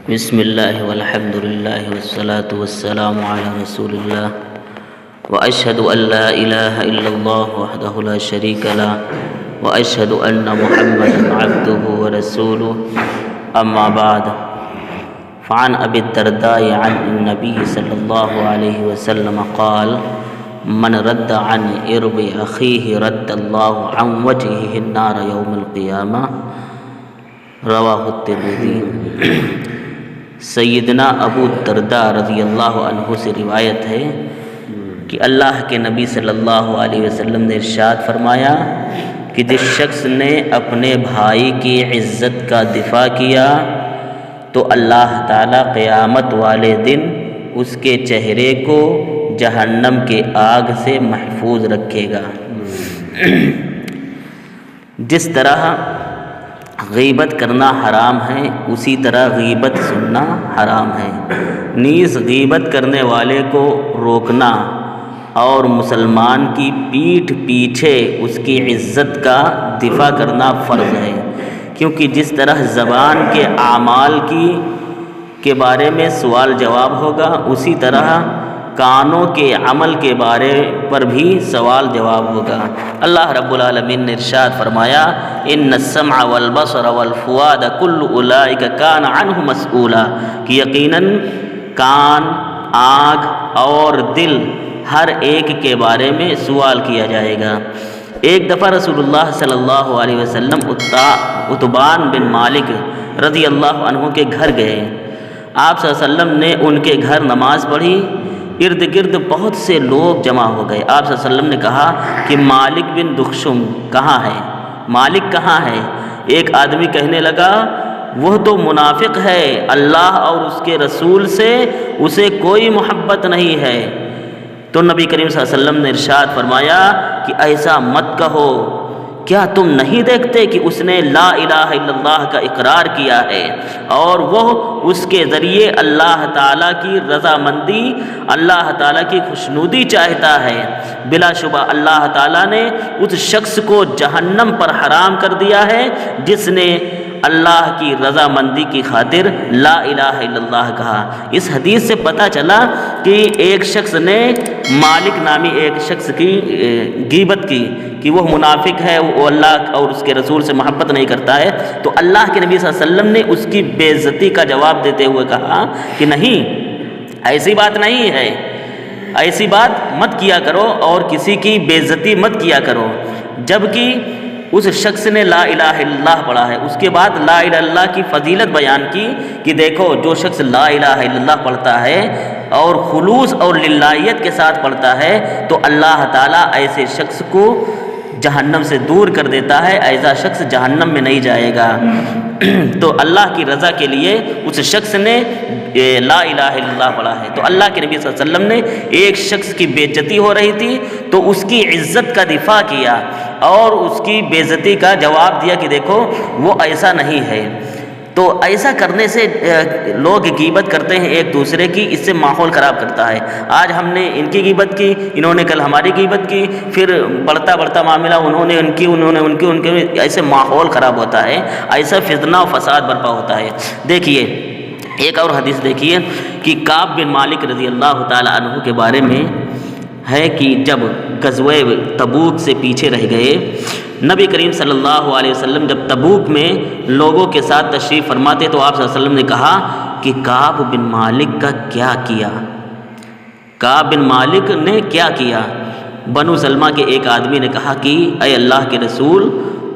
بسم اللہ والحمد للہ والصلاة والسلام علی رسول اللہ واشہد ان لا الہ الا اللہ وحدہ لا شریک لہ واشہد ان محمدا عبدہ ورسولہ اما بعد فعن ابی الدرداء عن النبی صلی اللہ علیہ وسلم قال من رد عن عرض اخیہ رد اللہ عن وجہہ النار یوم القیامہ رواہ الترمذی۔ سیدنا ابو الدرداء رضی اللہ عنہ سے روایت ہے کہ اللہ کے نبی صلی اللہ علیہ وسلم نے ارشاد فرمایا کہ جس شخص نے اپنے بھائی کی عزت کا دفاع کیا تو اللہ تعالیٰ قیامت والے دن اس کے چہرے کو جہنم کے آگ سے محفوظ رکھے گا۔ جس طرح غیبت کرنا حرام ہے اسی طرح غیبت سننا حرام ہے، نیز غیبت کرنے والے کو روکنا اور مسلمان کی پیٹھ پیچھے اس کی عزت کا دفاع کرنا فرض ہے، کیونکہ جس طرح زبان کے اعمال کے بارے میں سوال جواب ہوگا اسی طرح کانوں کے عمل کے بارے پر بھی سوال جواب ہوگا۔ اللہ رب العالمین نے ارشاد فرمایا ان السمع والبصر والفؤاد کل اولئک کان عنہ مسئولا، کہ یقیناً کان، آنکھ اور دل ہر ایک کے بارے میں سوال کیا جائے گا۔ ایک دفعہ رسول اللہ صلی اللہ علیہ وسلم عتبان بن مالک رضی اللہ عنہ کے گھر گئے۔ آپ صلی اللہ علیہ وسلم نے ان کے گھر نماز پڑھی، ارد گرد بہت سے لوگ جمع ہو گئے۔ آپ صلی اللہ علیہ وسلم نے کہا کہ مالک بن دخشم کہاں ہے؟ مالک کہاں ہے؟ ایک آدمی کہنے لگا وہ تو منافق ہے، اللہ اور اس کے رسول سے اسے کوئی محبت نہیں ہے۔ تو نبی کریم صلی اللہ علیہ وسلم نے ارشاد فرمایا کہ ایسا مت کہو، کیا تم نہیں دیکھتے کہ اس نے لا الہ الا اللہ کا اقرار کیا ہے اور وہ اس کے ذریعے اللہ تعالیٰ کی رضامندی، اللہ تعالیٰ کی خوشنودی چاہتا ہے؟ بلا شبہ اللہ تعالیٰ نے اس شخص کو جہنم پر حرام کر دیا ہے جس نے اللہ کی رضامندی کی خاطر لا الہ الا اللہ کہا۔ اس حدیث سے پتہ چلا کہ ایک شخص نے مالک نامی ایک شخص کی غیبت کی کہ وہ منافق ہے، وہ اللہ اور اس کے رسول سے محبت نہیں کرتا ہے، تو اللہ کے نبی صلی اللہ علیہ وسلم نے اس کی بے عزتی کا جواب دیتے ہوئے کہا کہ نہیں، ایسی بات نہیں ہے، ایسی بات مت کیا کرو اور کسی کی بے عزتی مت کیا کرو۔ جبکہ اس شخص نے لا الہ الا اللہ پڑھا ہے، اس کے بعد لا الہ الا اللہ کی فضیلت بیان کی کہ دیکھو جو شخص لا الہ الا اللہ پڑھتا ہے اور خلوص اور للہیت کے ساتھ پڑھتا ہے تو اللہ تعالیٰ ایسے شخص کو جہنم سے دور کر دیتا ہے، ایسا شخص جہنم میں نہیں جائے گا۔ تو اللہ کی رضا کے لیے اس شخص نے لا الہ الا اللہ پڑھا ہے۔ تو اللہ کے نبی صلی اللہ علیہ وسلم نے ایک شخص کی بے عزتی ہو رہی تھی تو اس کی عزت کا دفاع کیا اور اس کی بے عزتی کا جواب دیا کہ دیکھو وہ ایسا نہیں ہے۔ تو ایسا کرنے سے لوگ غیبت کرتے ہیں ایک دوسرے کی، اس سے ماحول خراب کرتا ہے۔ آج ہم نے ان کی غیبت کی، انہوں نے کل ہماری غیبت کی، پھر بڑھتا بڑھتا معاملہ انہوں نے ان کی، انہوں نے ان کی، ایسے ماحول خراب ہوتا ہے، ایسا فتنہ و فساد برپا ہوتا ہے۔ دیکھیے ایک اور حدیث دیکھیے کہ کعب بن مالک رضی اللہ تعالی عنہ کے بارے میں ہے کہ جب غزوہ تبوک سے پیچھے رہ گئے، نبی کریم صلی اللہ علیہ وسلم جب تبوک میں لوگوں کے ساتھ تشریف فرماتے تو آپ صلی اللہ علیہ وسلم نے کہا کہ کعب بن مالک کا کیا کیا؟ کعب بن مالک نے کیا کیا؟ بنو سلمہ کے ایک آدمی نے کہا کہ اے اللہ کے رسول،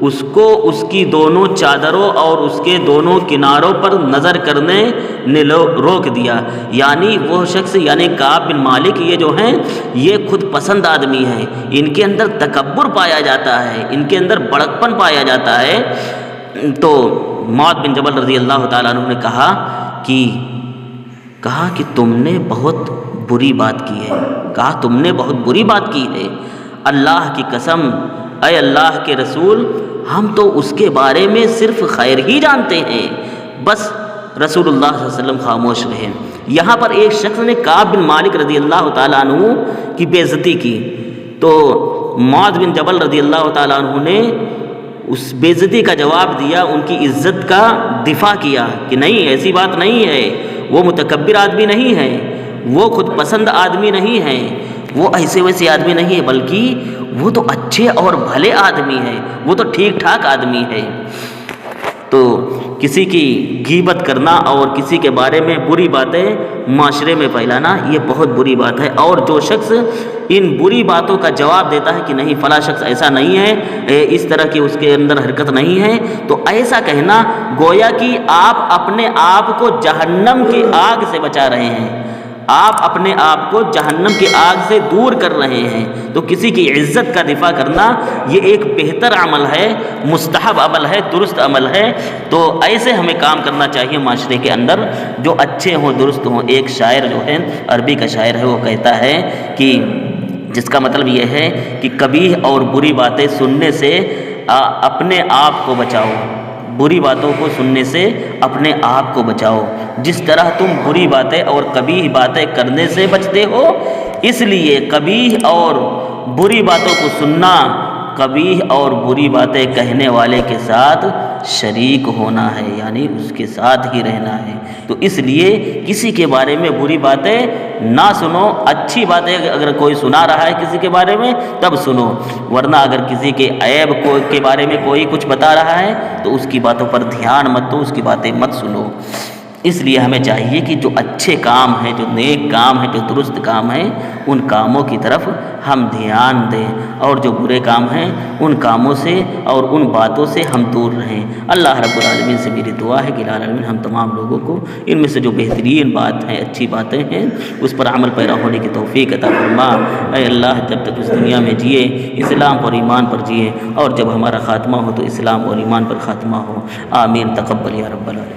اس کو اس کی دونوں چادروں اور اس کے دونوں کناروں پر نظر کرنے نے روک دیا۔ یعنی وہ شخص یعنی کعب بن مالک یہ جو ہیں یہ خود پسند آدمی ہیں، ان کے اندر تکبر پایا جاتا ہے، ان کے اندر بڑکپن پایا جاتا ہے۔ تو معاذ بن جبل رضی اللہ تعالیٰ عنہ نے کہا کہ تم نے بہت بری بات کی ہے، کہا تم نے بہت بری بات کی ہے، اللہ کی قسم اے اللہ کے رسول، ہم تو اس کے بارے میں صرف خیر ہی جانتے ہیں۔ بس رسول اللہ صلی اللہ علیہ وسلم خاموش رہے۔ یہاں پر ایک شخص نے کعب بن مالک رضی اللہ تعالیٰ عنہ کی بے عزتی کی تو معاذ بن جبل رضی اللہ تعالیٰ عنہ نے اس بےعزتی کا جواب دیا، ان کی عزت کا دفاع کیا کہ نہیں ایسی بات نہیں ہے، وہ متکبر آدمی نہیں ہے، وہ خود پسند آدمی نہیں ہے، وہ ایسے ویسے آدمی نہیں ہے، بلکہ وہ تو اچھے اور بھلے آدمی ہے، وہ تو ٹھیک ٹھاک آدمی ہے۔ تو کسی کی غیبت کرنا اور کسی کے بارے میں بری باتیں معاشرے میں پھیلانا یہ بہت بری بات ہے، اور جو شخص ان بری باتوں کا جواب دیتا ہے کہ نہیں فلاں شخص ایسا نہیں ہے، اس طرح کی اس کے اندر حرکت نہیں ہے، تو ایسا کہنا گویا کہ آپ اپنے آپ کو جہنم کی آگ سے بچا رہے ہیں، آپ اپنے آپ کو جہنم کی آگ سے دور کر رہے ہیں۔ تو کسی کی عزت کا دفاع کرنا یہ ایک بہتر عمل ہے، مستحب عمل ہے، درست عمل ہے۔ تو ایسے ہمیں کام کرنا چاہیے معاشرے کے اندر جو اچھے ہوں، درست ہوں۔ ایک شاعر جو ہے عربی کا شاعر ہے، وہ کہتا ہے کہ جس کا مطلب یہ ہے کہ قبیح اور بری باتیں سننے سے اپنے آپ کو بچاؤ، بری باتوں کو سننے سے اپنے آپ کو بچاؤ۔ جس طرح تم بری باتیں اور قبیح باتیں کرنے سے بچتے ہو، اس لیے قبیح اور بری باتوں کو سننا، قبیح اور بری باتیں کہنے والے کے ساتھ شریک ہونا ہے، یعنی اس کے ساتھ ہی رہنا ہے۔ تو اس لیے کسی کے بارے میں بری باتیں نہ سنو، اچھی باتیں اگر کوئی سنا رہا ہے کسی کے بارے میں تب سنو، ورنہ اگر کسی کے عیب کے بارے میں کوئی کچھ بتا رہا ہے تو اس کی باتوں پر دھیان مت دو، اس کی باتیں مت سنو۔ اس لیے ہمیں چاہیے کہ جو اچھے کام ہیں، جو نیک کام ہیں، جو درست کام ہیں، ان کاموں کی طرف ہم دھیان دیں، اور جو برے کام ہیں ان کاموں سے اور ان باتوں سے ہم دور رہیں۔ اللہ رب العالمین سے میری دعا ہے کہ العالمین ہم تمام لوگوں کو ان میں سے جو بہترین بات ہیں، اچھی باتیں ہیں، اس پر عمل پیرا ہونے کی توفیق عطا فرما۔ اے اللہ جب تک اس دنیا میں جیے اسلام اور ایمان پر جیے، اور جب ہمارا خاتمہ ہو تو اسلام اور ایمان پر خاتمہ ہو۔ آمین، تقبل یا رب العالمین۔